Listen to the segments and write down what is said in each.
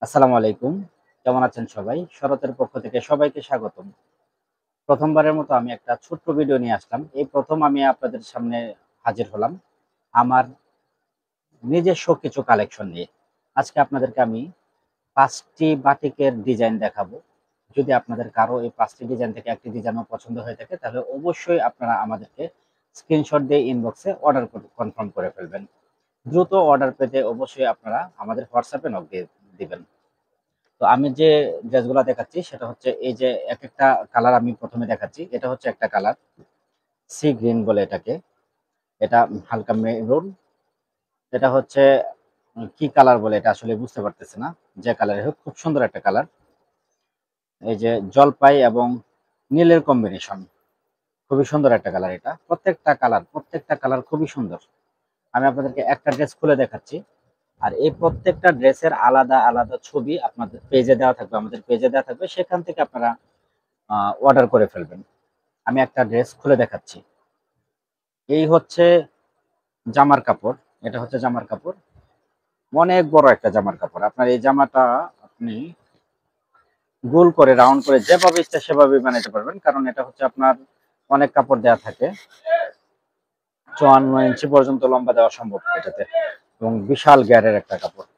আসসালামু আলাইকুম। কেমন আছেন সবাই? শরতের পক্ষ থেকে সবাইকে স্বাগতম। প্রথমবারের মতো আমি একটা ছোট্ট ভিডিও নিয়ে আসলাম। এই ১ম আমি আপনাদের সামনে হাজির হলাম। আমার নিজস্ব কিছু কালেকশন নিয়ে। আজকে আপনাদেরকে আমি ৫ টি বাটিকের ডিজাইন দেখাবো। যদি আপনাদের কারো এই ৫ টি ডিজাইন থেকে একটি ডিজাইনও পছন্দ হয়ে থাকে তাহলে অবশ্যই আপনারা আমাদেরকে স্ক্রিনশট দিয়ে ইনবক্সে অর্ডার কনফার্ম করে ফেলবেন। দ্রুত অর্ডার পেতে অবশ্যই আপনারা আমাদের WhatsApp এ নক দিয়ে দিবেন। তো আমি যে ড্রেসগুলা দেখাচ্ছি সেটা হচ্ছে এই যে একেকটা কালার আমি ১ম এ দেখাচ্ছি। এটা হচ্ছে একটা কালার, সি গ্রিন বলে এটাকে। এটা হালকা মেরুন। এটা হচ্ছে কি কালার বলে এটা আসলে বুঝতে পারতেছি না। যে কালারই হোক খুব সুন্দর একটা কালার। এই যে জলপাই এবং নীলের কম্বিনেশন। খুবই সুন্দর একটা কালার এটা। প্রত্যেকটা কালার খুবই সুন্দর। আমি আপনাদেরকে একটা ড্রেস খুলে দেখাচ্ছি। আর এই প্রত্যেকটা ড্রেসের আলাদা ছবি আপনাদের পেজে দেওয়া থাকবে, আমাদের পেজে দেওয়া থাকবে। সেখান থেকে আপনারা অর্ডার করে ফেলবেন। আমি একটা ড্রেস খুলে দেখাচ্ছি। এই হচ্ছে জামার কাপড়। এটা হচ্ছে জামার কাপড়। অনেক বড় একটা জামার কাপড়। আপনার এই জামাটা আপনি গোল করে রাউন্ড করে যেভাবে ইচ্ছা সেভাবে বানাইতে পারবেন। কারণ এটা হচ্ছে আপনার অনেক কাপড় দেওয়া থাকে। ৫৪ ইঞ্চি পর্যন্ত লম্বা দেওয়া সম্ভব এটাতে। এবং বিশাল গ্যারের একটা কাপড়।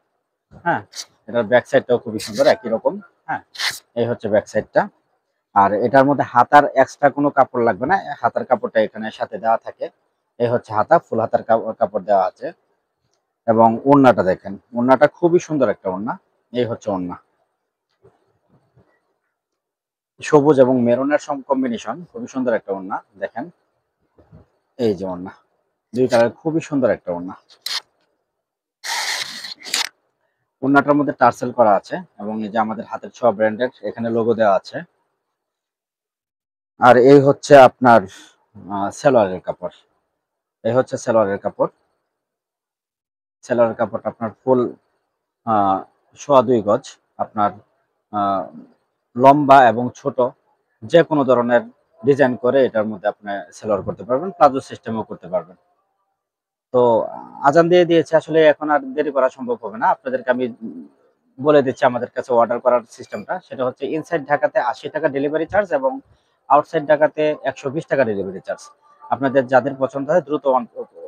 হ্যাঁ? এটার ব্যাক সাইডটাও খুবই সুন্দর একই রকম। হ্যাঁ? এই হচ্ছে ব্যাক সাইডটা। আর এটার মধ্যে হাতার এক্সট্রা কোনো কাপড় লাগবে না। হাতার কাপড়টা এখানে সাথে দেওয়া থাকে। এই হচ্ছে হাতা, ফুল হাতার কাপড় দেওয়া আছে। এবং ওড়নাটা দেখেন। ওড়নাটা খুবই সুন্দর একটা ওড়না। এই হচ্ছে ওড়না। সবুজ এবং মেরুনের কম্বিনেশন খুবই সুন্দর একটা ওড়না। দেখেন। এই যে ওড়না। ২ কালার খুবই সুন্দর একটা ওড়না। ওড়নাটার মধ্যে টার্সেল করা আছে এবং এই যে আমাদের হাতের ছোঁয়া ব্র্যান্ডের এখানে লোগো দেওয়া আছে। আর এই হচ্ছে আপনার সালোয়ারের কাপড়। এই হচ্ছে সালোয়ারের কাপড়। সালোয়ারের কাপড়টা আপনার ফুল আ ২.৫ গজ। আপনার আ লম্বা এবং ছোট যেকোনো ধরনের ডিজাইন করে এটার মধ্যে আপনি সালোয়ার করতে পারবেন। প্লাজো সিস্টেমও করতে পারবেন। তো আজান দিয়ে দিয়েছে আসলে এখন আর দেরি করা সম্ভব হবে না। আপনাদেরকে আমি বলে দিচ্ছি আমাদের কাছে অর্ডার করার সিস্টেমটা। সেটা হচ্ছে ইনসাইড ঢাকাতে ৳৮০ ডেলিভারি চার্জ এবং আউটসাইড ঢাকাতে ৳১২০ ডেলিভারি চার্জ। আপনাদের যাদের পছন্দ হয় দ্রুত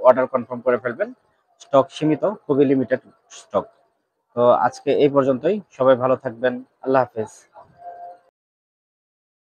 অর্ডার কনফার্ম করে ফেলবেন। স্টক সীমিত, খুবই লিমিটেড স্টক। তো আজকে এই পর্যন্তই। সবাই ভালো থাকবেন। আল্লাহ হাফেজ।